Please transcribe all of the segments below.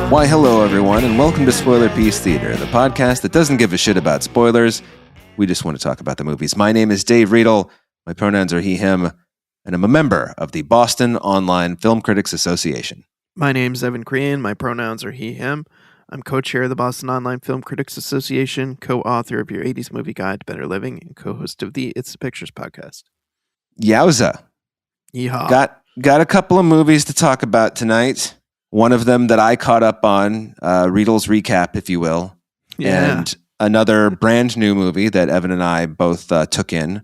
Why, hello, everyone, and welcome to Spoiler Piece Theater, the podcast that doesn't give a shit about spoilers. We just want to talk about the movies. My name is Dave Riedel. My pronouns are he, him, and I'm a member of the Boston Online Film Critics Association. My name's Evan Crean. My pronouns are he, him. I'm co-chair of the Boston Online Film Critics Association, co-author of your 80s Movie Guide to Better Living, and co-host of the It's the Pictures podcast. Yowza. Yeehaw. Got a couple of movies to talk about tonight. One of them that I caught up on, Riedel's recap, if you will. Yeah. And another brand new movie that Evan and I both took in.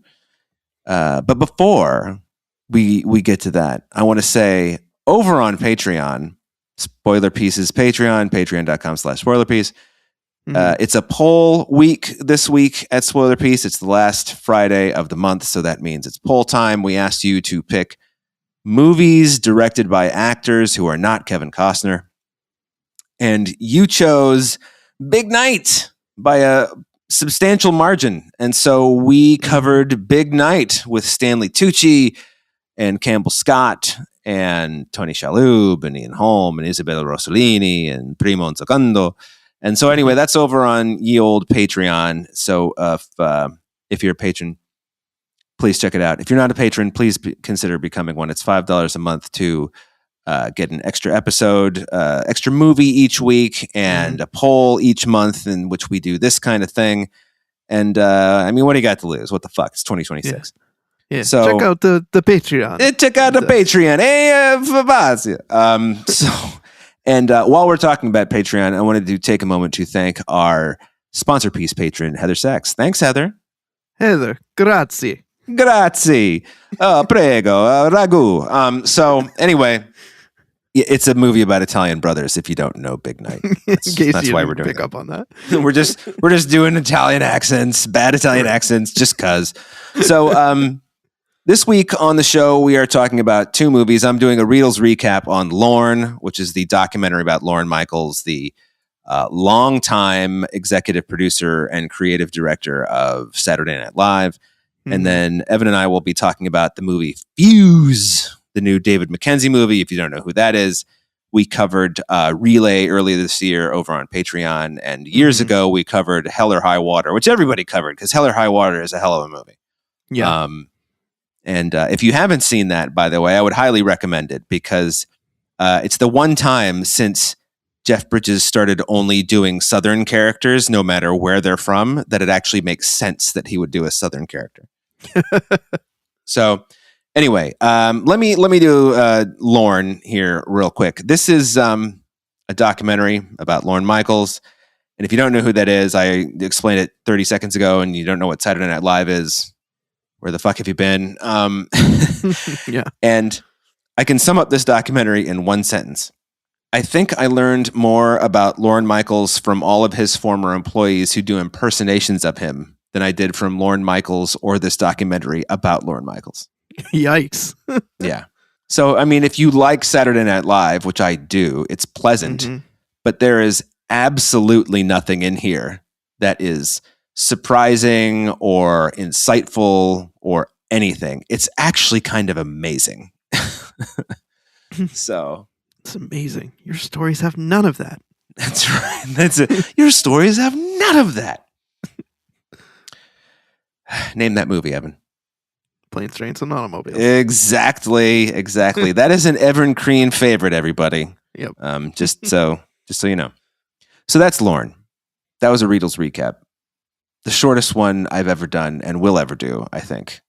But before we get to that, I want to say over on Patreon, Spoiler Pieces Patreon, patreon.com/spoilerpiece. It's a poll week this week at Spoiler Piece. It's the last Friday of the month, so that means it's poll time. We asked you to pick movies directed by actors who are not Kevin Costner. And you chose Big Night by a substantial margin. And so we covered Big Night with Stanley Tucci and Campbell Scott and Tony Shalhoub and Ian Holm and Isabella Rossellini and Primo Secondo. And so anyway, that's over on ye old Patreon. So if you're a patron, please check it out. If you're not a patron, please consider becoming one. It's $5 a month to get an extra episode, extra movie each week, and a poll each month in which we do this kind of thing. And I mean, what do you got to lose? What the fuck? It's 2026. Yeah. So check out the Patreon. Check out the Patreon. Hey, and while we're talking about Patreon, I wanted to take a moment to thank our sponsor piece patron, Heather Sachs. Thanks, Heather. Heather, grazie. Grazie. Prego. Ragu. So anyway, it's a movie about Italian brothers. If you don't know Big Night, that's why we're doing pick up on that. we're just doing Italian accents, bad Italian accents, just cause. So this week on the show, we are talking about two movies. I'm doing a Riedel's recap on Lorne, which is the documentary about Lorne Michaels, the longtime executive producer and creative director of Saturday Night Live. And then Evan and I will be talking about the movie Fuze, the new David Mackenzie movie. If you don't know who that is, we covered Relay earlier this year over on Patreon. And years ago, we covered Hell or High Water, which everybody covered because Hell or High Water is a hell of a movie. Yeah. And if you haven't seen that, by the way, I would highly recommend it because it's the one time since Jeff Bridges started only doing Southern characters, no matter where they're from, that it actually makes sense that he would do a Southern character. So anyway, let me do Lorne here real quick. This is a documentary about Lorne Michaels. And if you don't know who that is, I explained it 30 seconds ago and you don't know what Saturday Night Live is, where the fuck have you been? Yeah. And I can sum up this documentary in one sentence. I think I learned more about Lorne Michaels from all of his former employees who do impersonations of him than I did from Lorne Michaels or this documentary about Lorne Michaels. Yikes. Yeah. So, I mean, if you like Saturday Night Live, which I do, it's pleasant, but there is absolutely nothing in here that is surprising or insightful or anything. It's actually kind of amazing. So it's amazing. Your stories have none of that. That's right. That's it. Your stories have none of that. Name that movie, Evan. Planes, Trains, and Automobiles. Exactly. That is an Evan Crean favorite, everybody. Yep. Just so you know. So that's Lorne. That was a Riedel's recap. The shortest one I've ever done and will ever do, I think.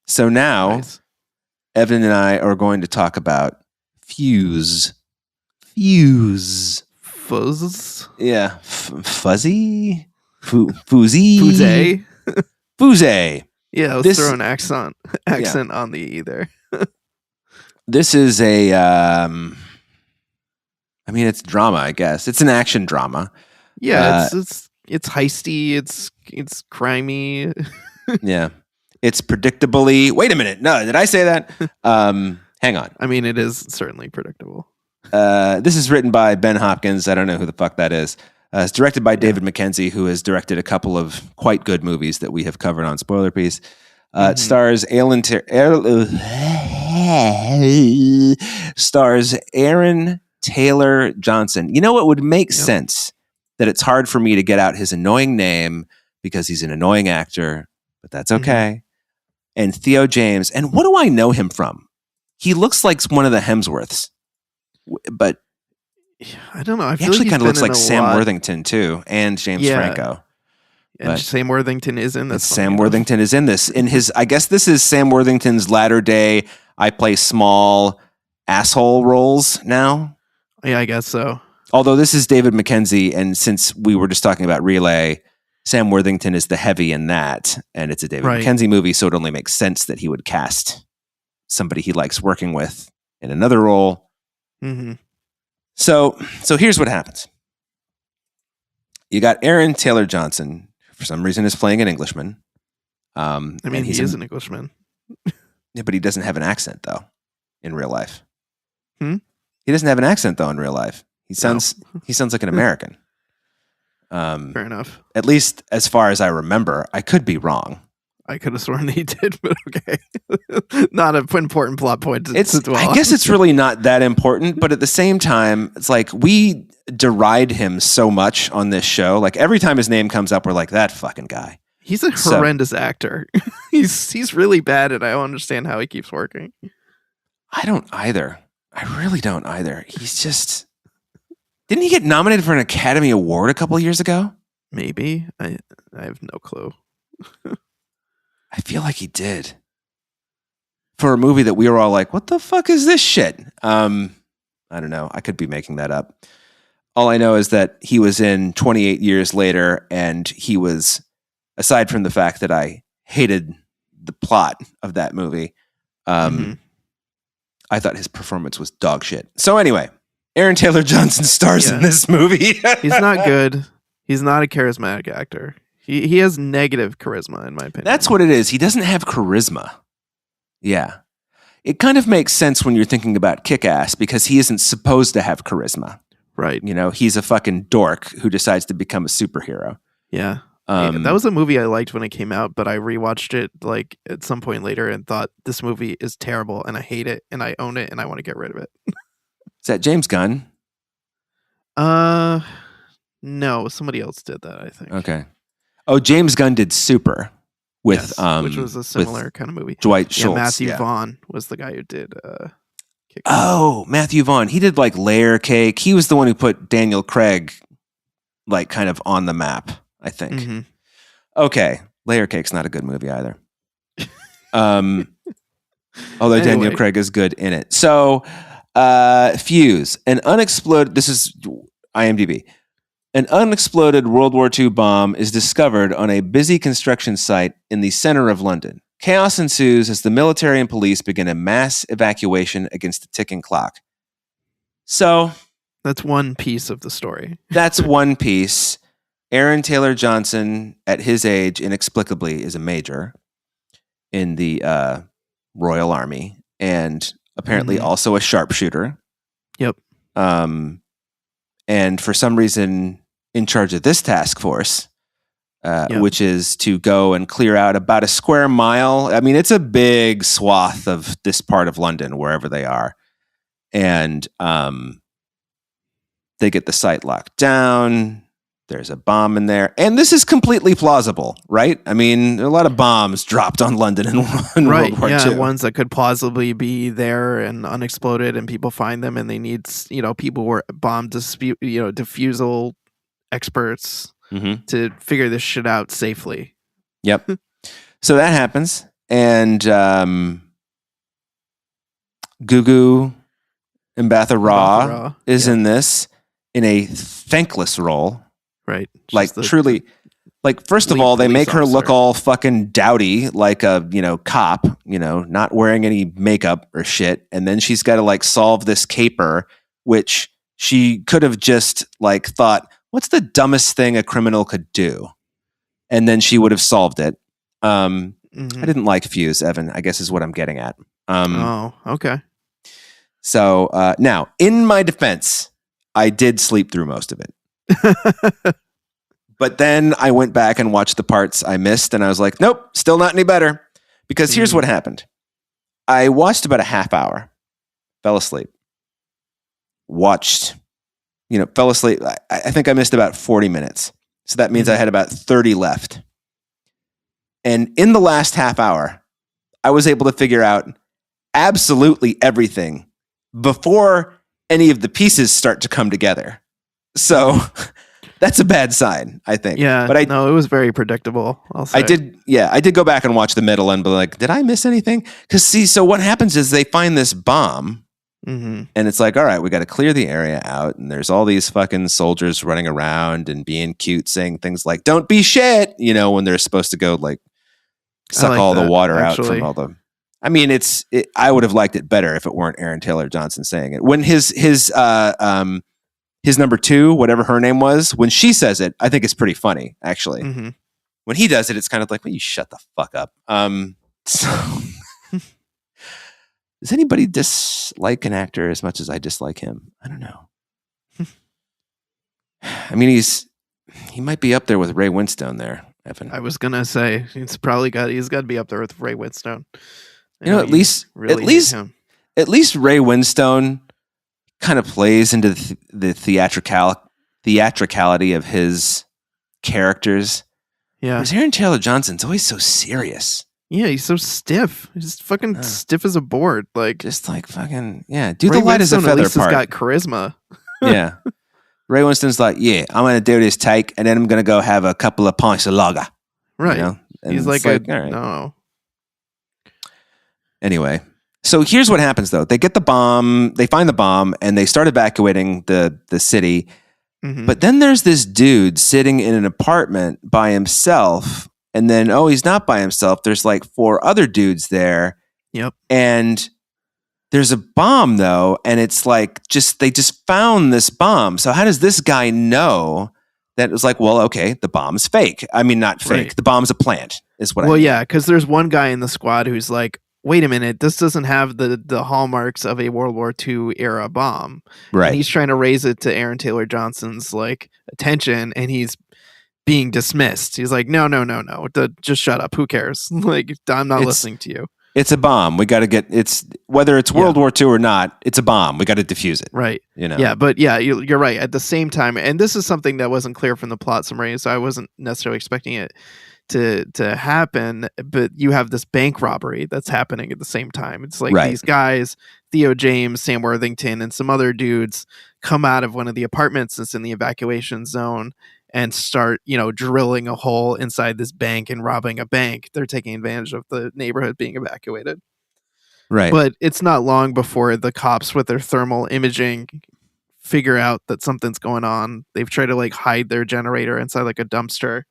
So now, nice. Evan and I are going to talk about Fuze. Fuze. Yeah. Fuzzy? Fuze? Fuze. Fuze. Yeah, let's throw an accent on the E there. This is a, I mean, it's drama, I guess. It's an action drama. Yeah, it's heisty. It's crimey. Yeah, it's predictably. Wait a minute. No, did I say that? Hang on. I mean, it is certainly predictable. This is written by Ben Hopkins. I don't know who the fuck that is. It's directed by David Mackenzie, who has directed a couple of quite good movies that we have covered on Spoiler Piece. It stars stars Aaron Taylor Johnson. You know, it would make sense that it's hard for me to get out his annoying name because he's an annoying actor, but that's okay. And Theo James. And what do I know him from? He looks like one of the Hemsworths, but I don't know. I he feel actually like kind of looks like Sam Worthington too, and James Franco. And Sam Worthington is in this. Sam Worthington is in this. In his, I guess this is Sam Worthington's latter day. I play small asshole roles now. Yeah, I guess so. Although this is David Mackenzie, and since we were just talking about Relay, Sam Worthington is the heavy in that, and it's a David Mackenzie movie, so it only makes sense that he would cast somebody he likes working with in another role. Mm-hmm. So here's what happens. You got Aaron Taylor Johnson, who for some reason is playing an Englishman. I mean, he is an Englishman. Yeah, but he doesn't have an accent, though, in real life. He doesn't have an accent, though, in real life. He sounds like an American. Fair enough. At least as far as I remember. I could be wrong. I could have sworn he did, but okay. Not an important plot point to dwell on. I guess it's really not that important, but at the same time, it's like we deride him so much on this show. Like every time his name comes up, we're like, that fucking guy. He's a horrendous actor. He's really bad, and I don't understand how he keeps working. I don't either. I really don't either. He's just... Didn't he get nominated for an Academy Award a couple years ago? Maybe. I have no clue. I feel like he did. For a movie that we were all like, what the fuck is this shit? I don't know. I could be making that up. All I know is that he was in 28 Years Later, and he was, aside from the fact that I hated the plot of that movie, I thought his performance was dog shit. So anyway, Aaron Taylor Johnson stars in this movie. He's not good. He's not a charismatic actor. He has negative charisma, in my opinion. That's what it is. He doesn't have charisma. Yeah. It kind of makes sense when you're thinking about Kick-Ass because he isn't supposed to have charisma. Right. You know, he's a fucking dork who decides to become a superhero. Yeah. That was a movie I liked when it came out, but I rewatched it like at some point later and thought this movie is terrible and I hate it and I own it and I want to get rid of it. Is that James Gunn? No, somebody else did that, I think. Okay. Oh, James Gunn did Super with which was a similar kind of movie. Dwight Schultz. Matthew Vaughn was the guy who did Kick-Ass. Oh, Matthew Vaughn. He did like Layer Cake. He was the one who put Daniel Craig like kind of on the map, I think. Mm-hmm. Okay. Layer Cake's not a good movie either. Although Daniel Craig is good in it. So, Fuze, an unexploded, this is IMDb. An unexploded World War II bomb is discovered on a busy construction site in the center of London. Chaos ensues as the military and police begin a mass evacuation against the ticking clock. So... That's one piece of the story. That's one piece. Aaron Taylor Johnson, at his age, inexplicably, is a major in the Royal Army and apparently also a sharpshooter. Yep. And for some reason, in charge of this task force, which is to go and clear out about a square mile. I mean, it's a big swath of this part of London, wherever they are. And they get the site locked down. There's a bomb in there. And this is completely plausible, right? I mean, a lot of bombs dropped on London in World War II. Ones that could plausibly be there and unexploded, and people find them, and they need, people who are bomb defusal experts to figure this shit out safely. Yep. So that happens. And Gugu Mbatha Raw is in this in a thankless role. Right. Like truly, like first of all, they make her look all fucking dowdy, like a, cop, not wearing any makeup or shit. And then she's got to like solve this caper, which she could have just like thought, what's the dumbest thing a criminal could do? And then she would have solved it. I didn't like Fuze, Evan, I guess is what I'm getting at. Okay. So now, in my defense, I did sleep through most of it. But then I went back and watched the parts I missed, and I was like, nope, still not any better. Because here's what happened. I watched about a half hour, fell asleep, watched, fell asleep. I think I missed about 40 minutes. So that means I had about 30 left. And in the last half hour, I was able to figure out absolutely everything before any of the pieces start to come together. So that's a bad sign, I think. Yeah, but it was very predictable. I'll say. I did go back and watch the middle and be like, did I miss anything? Because so what happens is they find this bomb, and it's like, all right, we got to clear the area out, and there's all these fucking soldiers running around and being cute, saying things like, "Don't be shit," when they're supposed to go like suck all the water out from all the. I mean, I would have liked it better if it weren't Aaron Taylor Johnson saying it. When his number two, whatever her name was, when she says it, I think it's pretty funny, actually. When he does it, it's kind of like, well, you shut the fuck up. So does anybody dislike an actor as much as I dislike him? I don't know. I mean, he might be up there with Ray Winstone there, Evan. I was gonna say he's got to be up there with Ray Winstone. At least Ray Winstone kind of plays into the theatricality of his characters. Yeah. Whereas Aaron Taylor Johnson's always so serious. Yeah, he's so stiff. He's fucking stiff as a board. Like, just like fucking, yeah. Do Ray the light Winston as a feather part. He's got charisma. Yeah. Ray Winston's like, yeah, I'm going to do this take and then I'm going to go have a couple of pints of lager. Right. He's like, all right. No. Anyway, so here's what happens though. They get the bomb, they find the bomb, and they start evacuating the city. But then there's this dude sitting in an apartment by himself, and then, he's not by himself. There's like 4 other dudes there. Yep. And there's a bomb though, and it's like they just found this bomb. So how does this guy know that it was like, well, okay, the bomb's fake. I mean, not fake. Right. The bomb's a plant is what I mean. Well, yeah, because there's one guy in the squad who's like, wait a minute, this doesn't have the hallmarks of a World War II era bomb. Right. And he's trying to raise it to Aaron Taylor Johnson's like attention, and he's being dismissed. He's like, no, just shut up. Who cares? Like, I'm not listening to you. It's a bomb. We got to whether it's World War II or not, it's a bomb. We got to defuse it. Right. Yeah, but yeah, you're right. At the same time, and this is something that wasn't clear from the plot summary, so I wasn't necessarily expecting it to happen, but you have this bank robbery that's happening at the same time. It's like these guys, Theo James, Sam Worthington, and some other dudes come out of one of the apartments that's in the evacuation zone and start, drilling a hole inside this bank and robbing a bank. They're taking advantage of the neighborhood being evacuated. Right. But it's not long before the cops with their thermal imaging figure out that something's going on. They've tried to like hide their generator inside like a dumpster.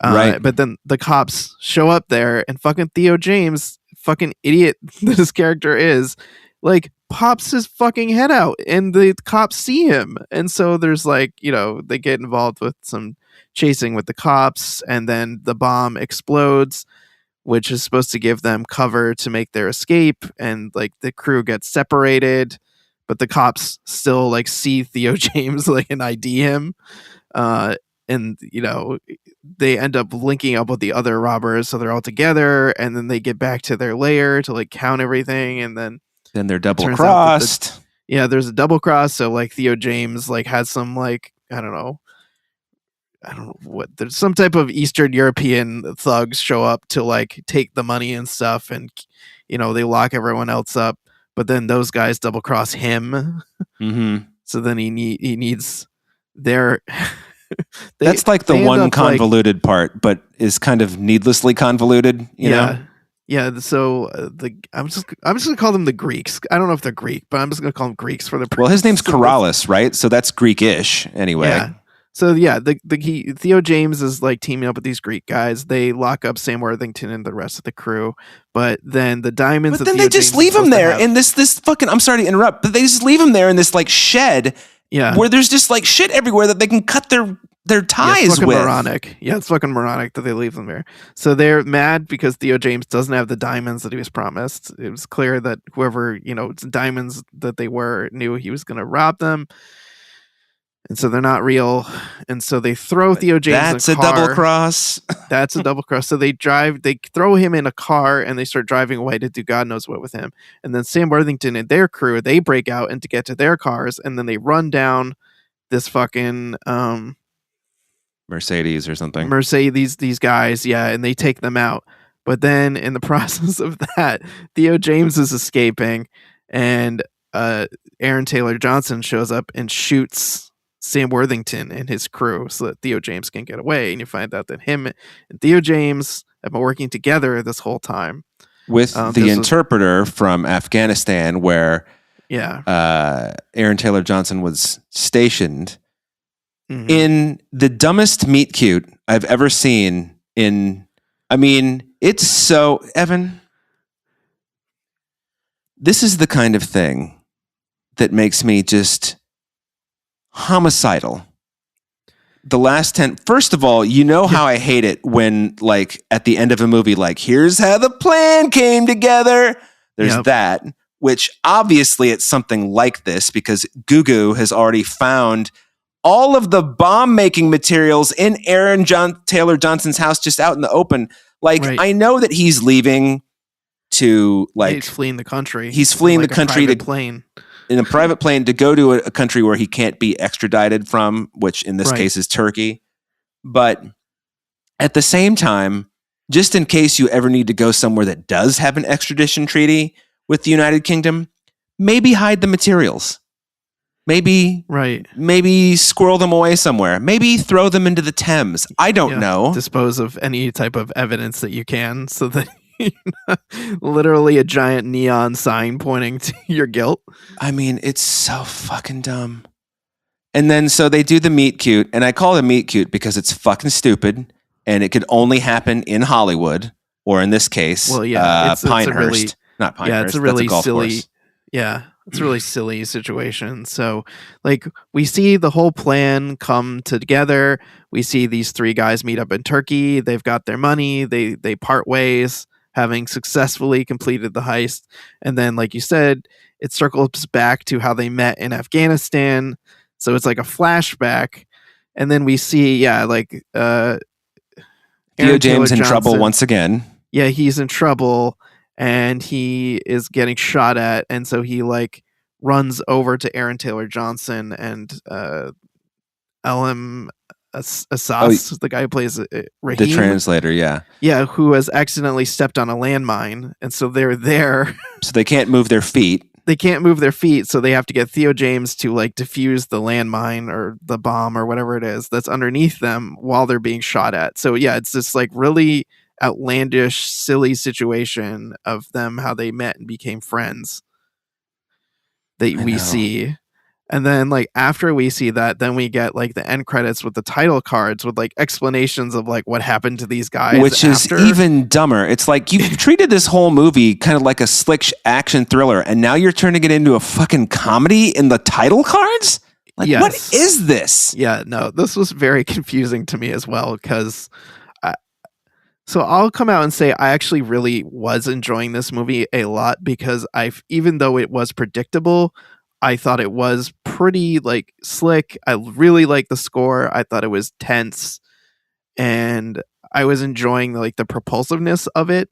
Right. But then the cops show up there, and fucking Theo James, fucking idiot that his character is, like pops his fucking head out, and the cops see him. And so there's like, they get involved with some chasing with the cops, and then the bomb explodes, which is supposed to give them cover to make their escape. And like the crew gets separated, but the cops still like see Theo James like and ID him. And, they end up linking up with the other robbers. So they're all together, and then they get back to their lair to like count everything. And then they're double crossed. There's a double cross. So like Theo James like has some like, I don't know what, there's some type of Eastern European thugs show up to like take the money and stuff. And, they lock everyone else up, but then those guys double cross him. So then he needs their... That's like the one convoluted part, but is kind of needlessly convoluted. You know? Yeah. So I'm just gonna call them the Greeks. I don't know if they're Greek, but I'm just gonna call them Greeks for the. Well, his name's Corrales, right? So that's Greek-ish, anyway. Yeah. So yeah, Theo James is like teaming up with these Greek guys. They lock up Sam Worthington and the rest of the crew, but then the diamonds. But then they just leave him there in this fucking. I'm sorry to interrupt, but they just leave him there in this like shed. Yeah, where there's just like shit everywhere that they can cut their ties with. Moronic. Yeah, it's fucking moronic that they leave them there. So they're mad because Theo James doesn't have the diamonds that he was promised. It was clear that whoever diamonds that they were knew he was going to rob them. And so they're not real. And so they throw Theo James That's in a a double car. cross. That's a double cross. So they throw him in a car and they start driving away to do God knows what with him. And then Sam Worthington and their crew, they break out and to get to their cars. And then they run down this fucking Mercedes or something. these guys. Yeah. And they take them out. But then in the process of that, Theo James is escaping and Aaron Taylor Johnson shows up and shoots Sam Worthington and his crew so that Theo James can get away. And you find out that him and Theo James have been working together this whole time. With the interpreter from Afghanistan where Aaron Taylor Johnson was stationed in the dumbest meet cute I've ever seen it's so, Evan, this is the kind of thing that makes me just homicidal. The last 10, first of all, you know how I hate it when, like, at the end of a movie, like, here's how the plan came together. There's that, which obviously it's something like this because Gugu has already found all of the bomb-making materials in Aaron Taylor Johnson's house just out in the open. Like, I know that he's leaving to, like... He's fleeing the country. He's fleeing the country plane. In a private plane to go to a country where he can't be extradited from, which in this case is Turkey. But at the same time, just in case you ever need to go somewhere that does have an extradition treaty with the United Kingdom, maybe hide the materials. Maybe squirrel them away somewhere. Maybe throw them into the Thames. I don't know. Dispose of any type of evidence that you can so that literally a giant neon sign pointing to your guilt. I mean, it's so fucking dumb. And then so they do the meet cute, and I call it a meet cute because it's fucking stupid, and it could only happen in Hollywood, or in this case, Pinehurst. Not Pinehurst. Yeah, it's a really silly. Course. Yeah, it's a really silly situation. So, like, we see the whole plan come together. We see these three guys meet up in Turkey. They've got their money. They part ways, having successfully completed the heist. And then, like you said, it circles back to how they met in Afghanistan. So it's like a flashback. And then we see, Theo James in trouble once again. Yeah, he's in trouble and he is getting shot at. And so he like runs over to Aaron Taylor Johnson and Elam Assas, the guy who plays Raheem. The translator, yeah. Yeah, who has accidentally stepped on a landmine. And so they're there. So they can't move their feet. They can't move their feet, so they have to get Theo James to like defuse the landmine or the bomb or whatever it is that's underneath them while they're being shot at. So yeah, it's this like really outlandish, silly situation of them, how they met and became friends that we see. And then like after we see that, then we get like the end credits with the title cards with like explanations of like what happened to these guys. Which is even dumber. It's like you've treated this whole movie kind of like a slick action thriller, and now you're turning it into a fucking comedy in the title cards? Like, what is this? Yeah, no, this was very confusing to me as well because... So I'll come out and say I actually really was enjoying this movie a lot because even though it was predictable, I thought it was pretty like slick. I really liked the score. I thought it was tense, and I was enjoying like the propulsiveness of it,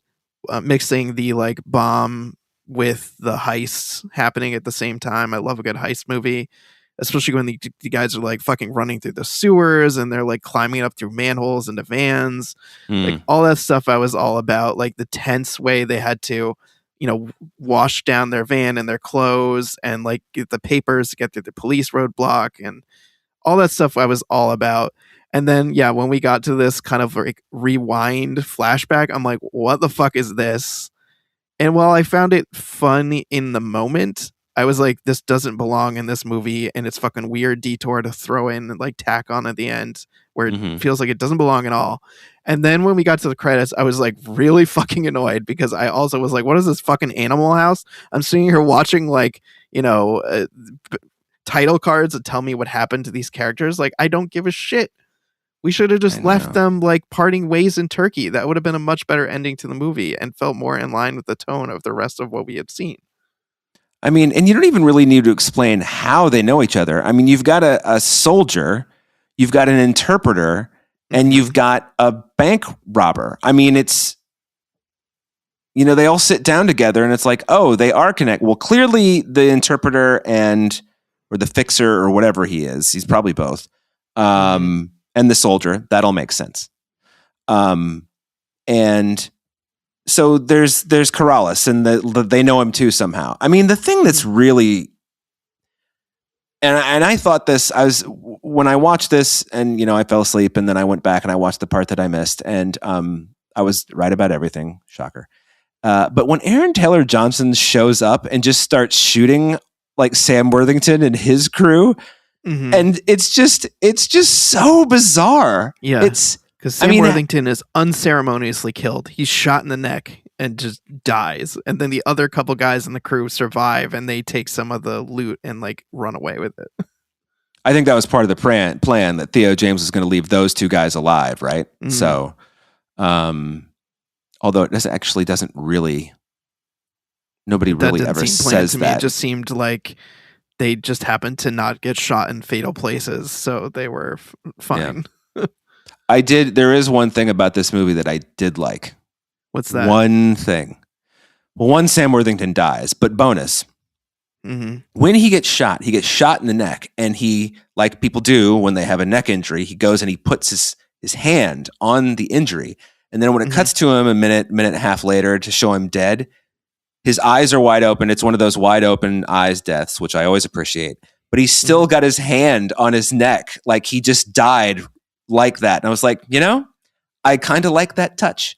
mixing the like bomb with the heists happening at the same time. I love a good heist movie, especially when the guys are like fucking running through the sewers and they're like climbing up through manholes into vans, like all that stuff. I was all about like the tense way they had to, wash down their van and their clothes and like get the papers to get through the police roadblock and all that stuff I was all about. And then, when we got to this kind of like rewind flashback, I'm like, what the fuck is this? And while I found it fun in the moment, I was like, this doesn't belong in this movie, and it's fucking weird detour to throw in and like tack on at the end where it feels like it doesn't belong at all. And then when we got to the credits, I was like really fucking annoyed because I also was like, what is this fucking Animal House? I'm sitting here watching like, title cards that tell me what happened to these characters. Like, I don't give a shit. We should have just left them like parting ways in Turkey. That would have been a much better ending to the movie and felt more in line with the tone of the rest of what we had seen. I mean, and you don't even really need to explain how they know each other. I mean, you've got a soldier, you've got an interpreter, and you've got a bank robber. I mean, it's, they all sit down together and it's like, oh, they are connected. Well, clearly the interpreter or the fixer or whatever he is, he's probably both, and the soldier, that'll make sense. And so there's Corrales, and they know him too somehow. I mean, the thing that's really, and I thought this, when I watched this, and I fell asleep, and then I went back and I watched the part that I missed, and I was right about everything. Shocker. But when Aaron Taylor Johnson shows up and just starts shooting like Sam Worthington and his crew, and it's just so bizarre. Yeah, because Sam Worthington is unceremoniously killed. He's shot in the neck and just dies, and then the other couple guys in the crew survive, and they take some of the loot and like run away with it. I think that was part of the plan that Theo James was going to leave those two guys alive, right? So, although it doesn't really, nobody really ever says that. It just seemed like they just happened to not get shot in fatal places, so they were fine. Yeah. There is one thing about this movie that I did like. What's that? One thing. Well, Sam Worthington dies, but bonus. When he gets shot in the neck, and he, like people do when they have a neck injury, he goes and he puts his hand on the injury. And then when it cuts to him a minute and a half later to show him dead, his eyes are wide open. It's one of those wide open eyes deaths, which I always appreciate. But he's still got his hand on his neck, like he just died like that. And I was like, I kind of like that touch.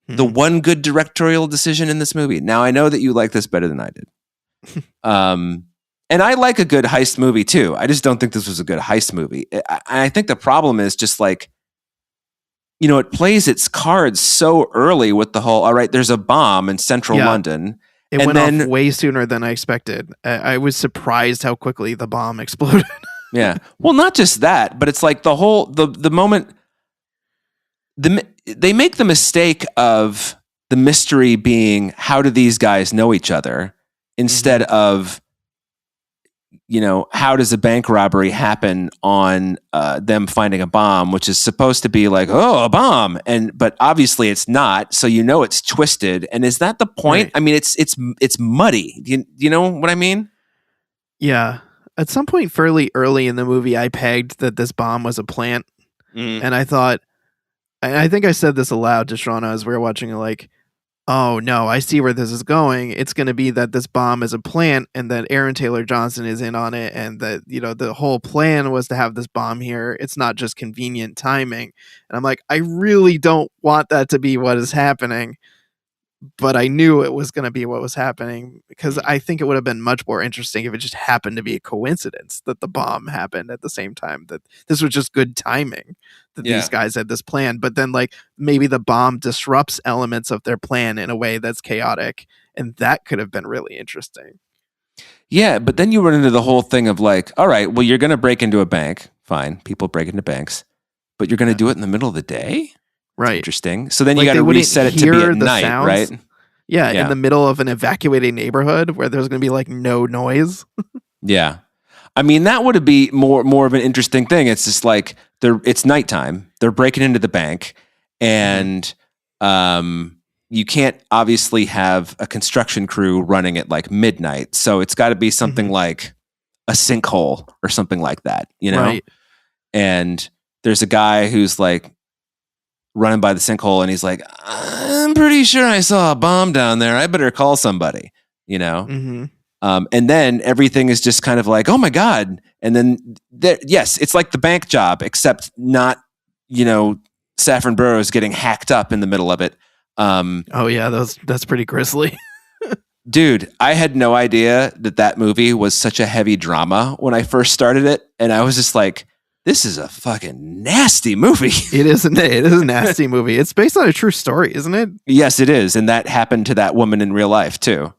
The one good directorial decision in this movie. Now, I know that you like this better than I did. And I like a good heist movie too. I just don't think this was a good heist movie. I think the problem is just like, it plays its cards so early with the whole, all right, there's a bomb in central London. It went off way sooner than I expected. I was surprised how quickly the bomb exploded. Yeah. Well, not just that, but it's like the moment they make the mistake of the mystery being, how do these guys know each other, instead of, how does a bank robbery happen on them finding a bomb, which is supposed to be like, oh, a bomb. But obviously it's not. So, it's twisted. And is that the point? Right. I mean, it's muddy. Do you know what I mean? Yeah. At some point fairly early in the movie, I pegged that this bomb was a plant. And I thought, I think I said this aloud to Shauna as we were watching it, like, oh no, I see where this is going. It's going to be that this bomb is a plant and that Aaron Taylor Johnson is in on it, and that, the whole plan was to have this bomb here. It's not just convenient timing. And I'm like, I really don't want that to be what is happening. But I knew it was going to be what was happening, because I think it would have been much more interesting if it just happened to be a coincidence that the bomb happened at the same time, that this was just good timing, that these guys had this plan. But then like maybe the bomb disrupts elements of their plan in a way that's chaotic, and that could have been really interesting. Yeah, but then you run into the whole thing of like, all right, well, you're going to break into a bank. Fine, people break into banks, but you're going to do it in the middle of the day? Right. Interesting. So then you got to reset it to be at night, sounds, right? Yeah, in the middle of an evacuated neighborhood where there's going to be like no noise. Yeah. I mean, that would be more of an interesting thing. It's just like it's nighttime. They're breaking into the bank, and you can't obviously have a construction crew running at like midnight. So it's got to be something like a sinkhole or something like that, Right. And there's a guy who's like running by the sinkhole, and he's like, I'm pretty sure I saw a bomb down there. I better call somebody, And then everything is just kind of like, oh my God. And then yes, it's like the bank job, except not, Saffron Burrows getting hacked up in the middle of it. Oh yeah, that's pretty grisly. Dude, I had no idea that movie was such a heavy drama when I first started it. And I was just like, this is a fucking nasty movie. It is a nasty movie. It's based on a true story, isn't it? Yes, it is. And that happened to that woman in real life too.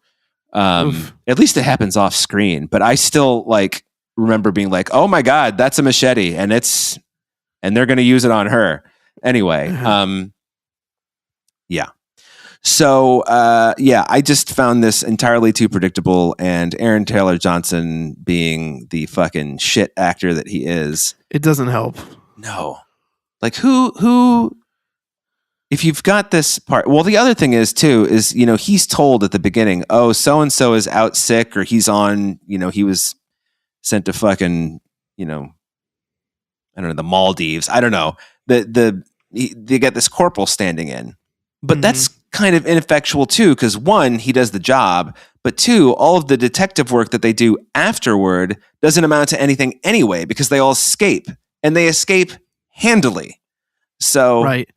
At least it happens off screen, but I still like remember being like, oh my God, that's a machete, and they're going to use it on her. Anyway. Yeah. So, yeah, I just found this entirely too predictable, and Aaron Taylor Johnson being the fucking shit actor that he is. It doesn't help. No. Like, who, if you've got this part, well, the other thing is, too, is, you know, he's told at the beginning, oh, so-and-so is out sick, or he's on, you know, he was sent to fucking, you know, I don't know, the Maldives. I don't know. They get this corporal standing in. But that's kind of ineffectual too, because one, he does the job, but two, all of the detective work that they do afterward doesn't amount to anything anyway, because they all escape, and they escape handily. So right.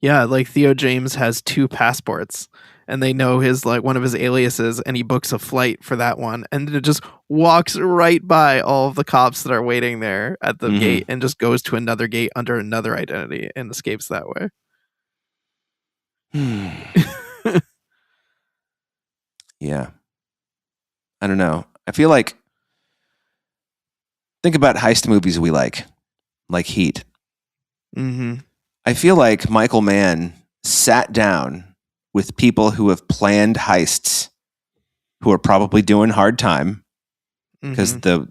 Yeah, like Theo James has 2 passports, and they know his like one of his aliases, and he books a flight for that one, and it just walks right by all of the cops that are waiting there at the gate, and just goes to another gate under another identity and escapes that way. Yeah. I don't know. I feel like, think about heist movies we like Heat. I feel like Michael Mann sat down with people who have planned heists, who are probably doing hard time because the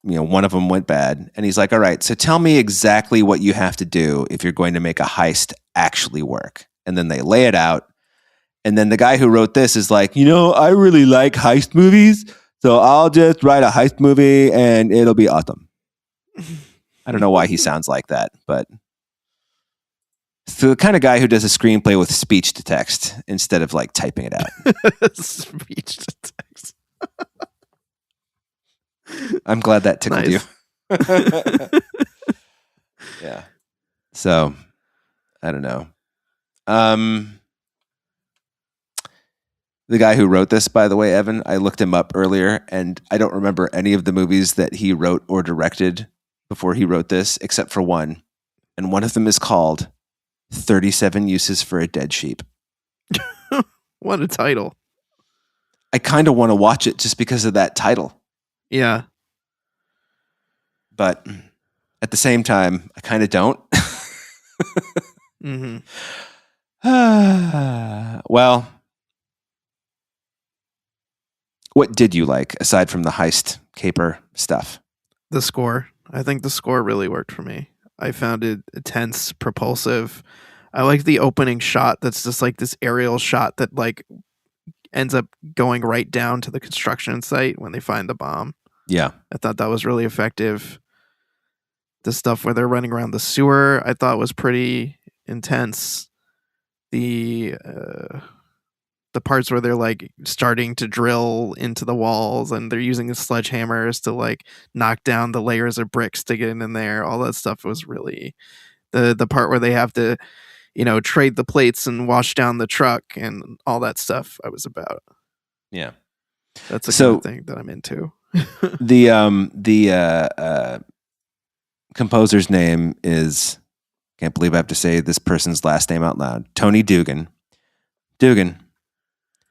you know, one of them went bad, and he's like, all right, so tell me exactly what you have to do if you're going to make a heist actually work. And then they lay it out. And then the guy who wrote this is like, you know, I really like heist movies, so I'll just write a heist movie and it'll be awesome. I don't know why he sounds like that, but it's the kind of guy who does a screenplay with speech to text instead of like typing it out. Speech to text. I'm glad that tickled you. Yeah. So, I don't know. The guy who wrote this, by the way, Evan, I looked him up earlier, and I don't remember any of the movies that he wrote or directed before he wrote this, except for one. And one of them is called 37 Uses for a Dead Sheep. What a title. I kind of want to watch it just because of that title. Yeah. But at the same time, I kind of don't. Well, what did you like aside from the heist caper stuff? The score. I think the score really worked for me. I found it tense, propulsive. I like the opening shot that's just like this aerial shot that like ends up going right down to the construction site when they find the bomb. Yeah. I thought that was really effective. The stuff where they're running around the sewer, I thought was pretty intense. The parts where they're like starting to drill into the walls and they're using the sledgehammers to like knock down the layers of bricks to get in there, all that stuff was really the part where they have to, you know, trade the plates and wash down the truck and all that stuff I was about. Yeah. That's the kind of thing that I'm into. The composer's name is, can't believe I have to say this person's last name out loud. Tony Dugan.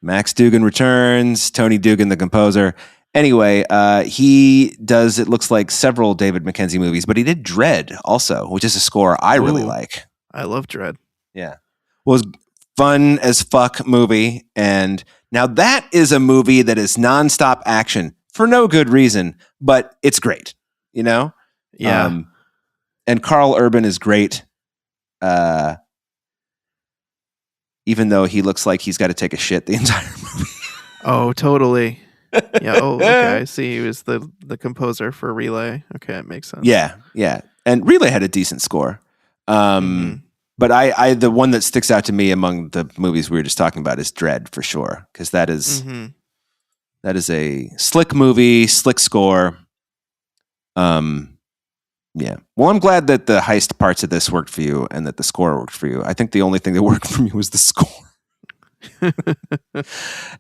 Max Dugan returns. Tony Dugan, the composer. Anyway, he does, it looks like, several David Mackenzie movies, but he did Dread also, which is a score I really like. I love Dread. Yeah. Well, it was fun as fuck movie. And now that is a movie that is nonstop action for no good reason, but it's great, you know? Yeah. And Carl Urban is great. Even though he looks like he's got to take a shit the entire movie. Oh, totally. Yeah. Oh, okay. I see. He was the composer for Relay. Okay, it makes sense. Yeah. And Relay had a decent score. But I the one that sticks out to me among the movies we were just talking about is Dread for sure, because that is a slick movie, slick score. Yeah. Well, I'm glad that the heist parts of this worked for you and that the score worked for you. I think the only thing that worked for me was the score.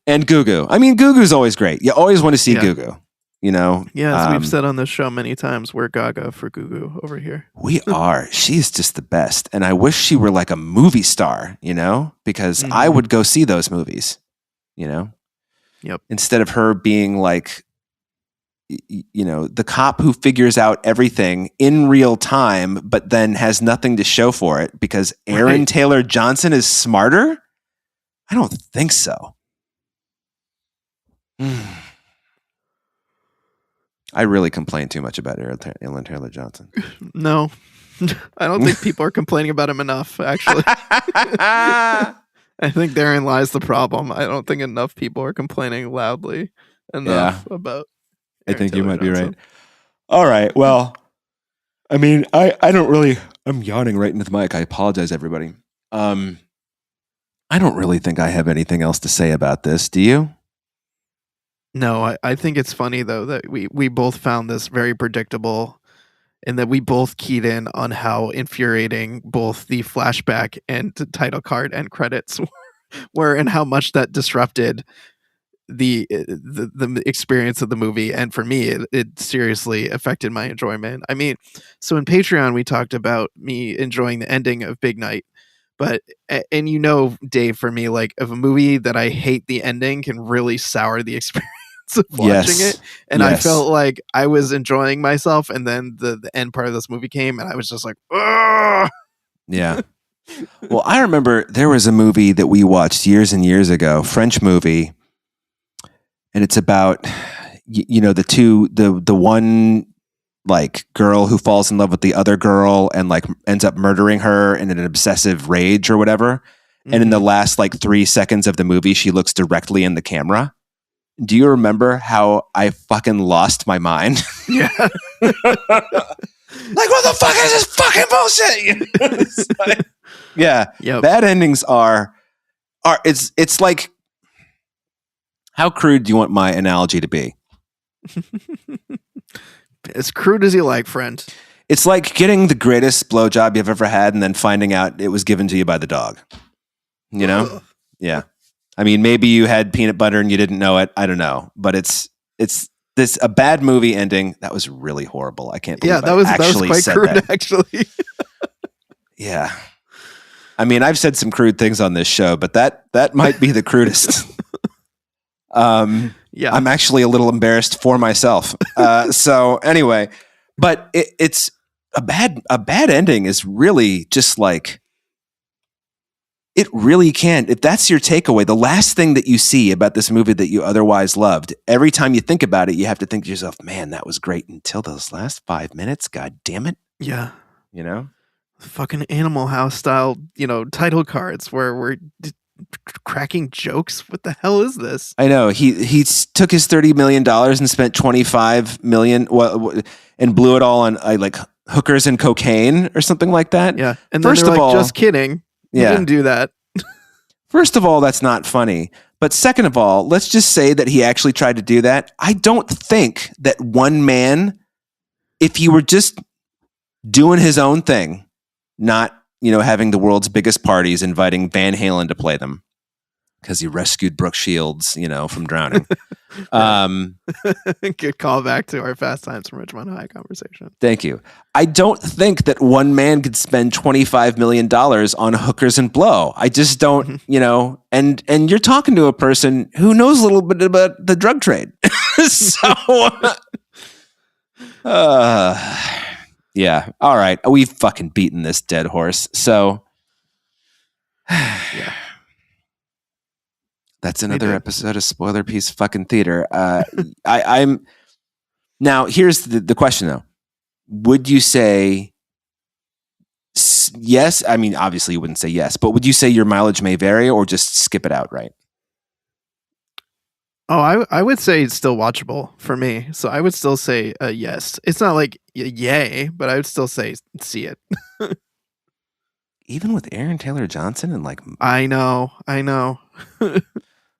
And Gugu. I mean, Gugu's always great. You always want to see Gugu, you know? Yeah, as we've said on this show many times, we're gaga for Gugu over here. We are. She's just the best. And I wish she were like a movie star, you know? Because I would go see those movies, you know? Yep. Instead of her being like, you know, the cop who figures out everything in real time, but then has nothing to show for it because Aaron Taylor Johnson is smarter. I don't think so. I really complain too much about Aaron Taylor Johnson. No, I don't think people are complaining about him enough, actually. I think therein lies the problem. I don't think enough people are complaining loudly enough about Aaron I think Taylor you might Johnson. Be right. All right. Well, I mean, I don't really... I'm yawning right into the mic. I apologize, everybody. I don't really think I have anything else to say about this. Do you? No, I think it's funny, though, that we both found this very predictable and that we both keyed in on how infuriating both the flashback and the title card and credits were and how much that disrupted the experience of the movie. And for me, it seriously affected my enjoyment. I mean, so in Patreon, we talked about me enjoying the ending of Big Night. But, and you know, Dave, for me, like, if a movie that I hate the ending can really sour the experience of watching it. And I felt like I was enjoying myself, and then the end part of this movie came, and I was just like, ugh! Yeah. Well, I remember there was a movie that we watched years and years ago, French movie, and it's about, you know, the one like girl who falls in love with the other girl and like ends up murdering her in an obsessive rage or whatever. Mm-hmm. And in the last like 3 seconds of the movie, she looks directly in the camera. Do you remember how I fucking lost my mind? Yeah. Like, what the fuck is this fucking bullshit? Like, yeah. Yep. Bad endings are it's like, how crude do you want my analogy to be? As crude as you like, friend. It's like getting the greatest blowjob you've ever had and then finding out it was given to you by the dog. You know? Ugh. Yeah. I mean, maybe you had peanut butter and you didn't know it. I don't know. But it's this a bad movie ending. That was really horrible. I can't believe that was quite crude, actually. Yeah. I mean, I've said some crude things on this show, but that might be the crudest. Yeah. I'm actually a little embarrassed for myself. So anyway, but it's a bad ending is really just like, it really can. If that's your takeaway, the last thing that you see about this movie that you otherwise loved, every time you think about it, you have to think to yourself, man, that was great until those last 5 minutes. God damn it. Yeah. You know? Fucking Animal House style, you know, title cards where we're cracking jokes. What the hell is this? I know. He took his $30 million and spent $25 million and blew it all on like hookers and cocaine or something like that. Yeah. And then first of all, just kidding. You didn't do that. First of all, that's not funny. But second of all, let's just say that he actually tried to do that. I don't think that one man, if he were just doing his own thing, not, you know, having the world's biggest parties, inviting Van Halen to play them because he rescued Brooke Shields, you know, from drowning. Good callback to our Fast Times from Ridgemont High conversation. Thank you. I don't think that one man could spend $25 million on hookers and blow. I just don't, you know, and you're talking to a person who knows a little bit about the drug trade. So, yeah. All right. We've fucking beaten this dead horse. So, yeah. That's another episode of Spoiler Piece fucking Theater. I'm now. Here's the question, though. Would you say yes? I mean, obviously, you wouldn't say yes, but would you say your mileage may vary, or just skip it outright? Oh, I would say it's still watchable for me. So I would still say yes. It's not like yay, but I would still say see it. Even with Aaron Taylor Johnson and like, I know.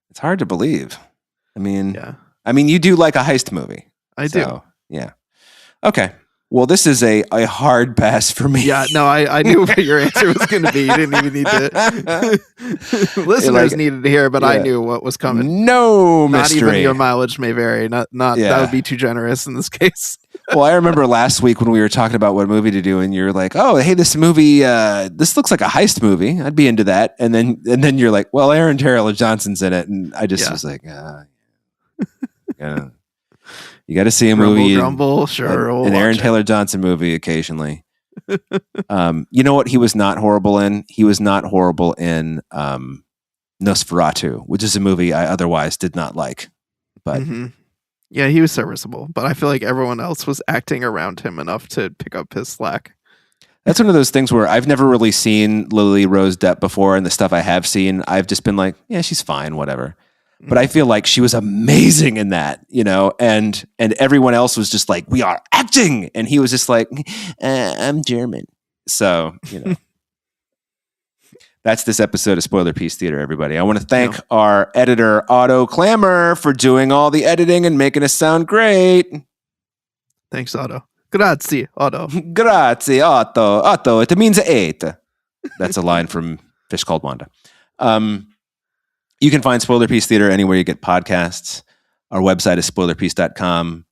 It's hard to believe. I mean, you do like a heist movie. I do. Yeah. Okay. Well, this is a hard pass for me. Yeah, no, I knew what your answer was going to be. You didn't even need to. Listeners needed to hear, but I knew what was coming. No mystery. Not even your mileage may vary. Not that would be too generous in this case. Well, I remember last week when we were talking about what movie to do, and you're like, "Oh, hey, this movie, this looks like a heist movie. I'd be into that." And then you're like, "Well, Aaron Taylor Johnson's in it," and I just was like, "Yeah." You got to see a movie, sure, an Aaron Taylor Johnson movie occasionally. You know what he was not horrible in? He was not horrible in Nosferatu, which is a movie I otherwise did not like. But yeah, he was serviceable, but I feel like everyone else was acting around him enough to pick up his slack. That's one of those things where I've never really seen Lily Rose Depp before, and the stuff I have seen, I've just been like, yeah, she's fine, whatever. But I feel like she was amazing in that, you know, and everyone else was just like, we are acting, and he was just like, I'm German. So, you know, that's this episode of Spoiler Piece Theater, everybody. I want to thank our editor, Otto Clamor, for doing all the editing and making us sound great. Thanks, Otto. Grazie, Otto. Grazie, Otto. Otto, it means 8. That's a line from Fish Called Wanda. You can find Spoiler Piece Theater anywhere you get podcasts. Our website is spoilerpiece.com.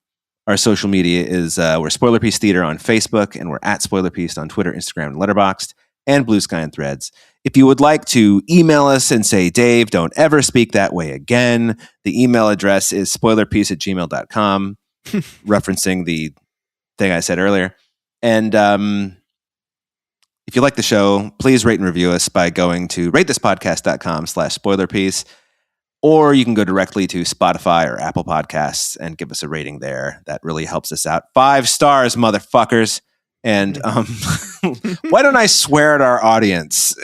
Our social media is we're Spoiler Piece Theater on Facebook, and we're at Spoiler Piece on Twitter, Instagram, and Letterboxd, and Blue Sky and Threads. If you would like to email us and say, Dave, don't ever speak that way again, the email address is spoilerpiece@gmail.com, referencing the thing I said earlier. And if you like the show, please rate and review us by going to ratethispodcast.com/spoilerpiece, or you can go directly to Spotify or Apple Podcasts and give us a rating there. That really helps us out. 5 stars, motherfuckers. And why don't I swear at our audience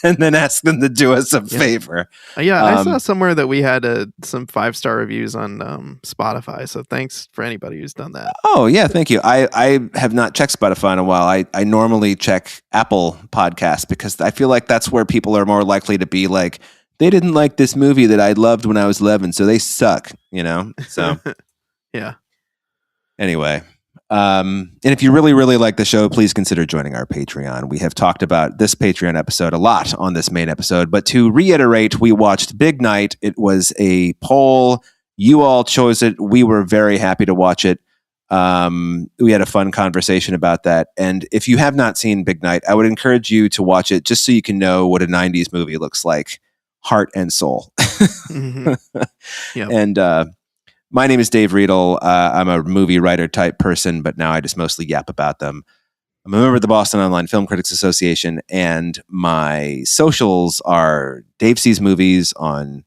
and then ask them to do us a favor? I saw somewhere that we had some 5-star reviews on Spotify. So thanks for anybody who's done that. Oh, yeah. Thank you. I have not checked Spotify in a while. I normally check Apple Podcasts because I feel like that's where people are more likely to be like, they didn't like this movie that I loved when I was 11, so they suck, you know? So, yeah. Anyway. And if you really, really like the show, please consider joining our Patreon. We have talked about this Patreon episode a lot on this main episode, but to reiterate, we watched Big Night. It was a poll. You all chose it. We were very happy to watch it. We had a fun conversation about that. And if you have not seen Big Night, I would encourage you to watch it just so you can know what a 90s movie looks like, heart and soul. And, my name is Dave Riedel. I'm a movie writer type person, but now I just mostly yap about them. I'm a member of the Boston Online Film Critics Association, and my socials are Dave Sees Movies on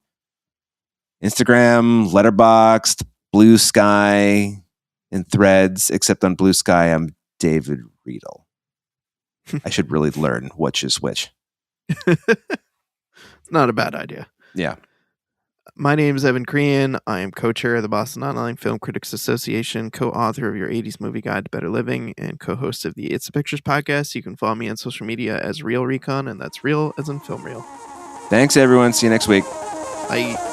Instagram, Letterboxd, Blue Sky, and Threads, except on Blue Sky, I'm David Riedel. I should really learn which is which. It's not a bad idea. Yeah. My name is Evan Crean. I am co-chair of the Boston Online Film Critics Association, co-author of Your 80s Movie Guide to Better Living, and co-host of the It's the Pictures podcast. You can follow me on social media as Real Recon, and that's real as in film reel. Thanks, everyone. See you next week. Bye.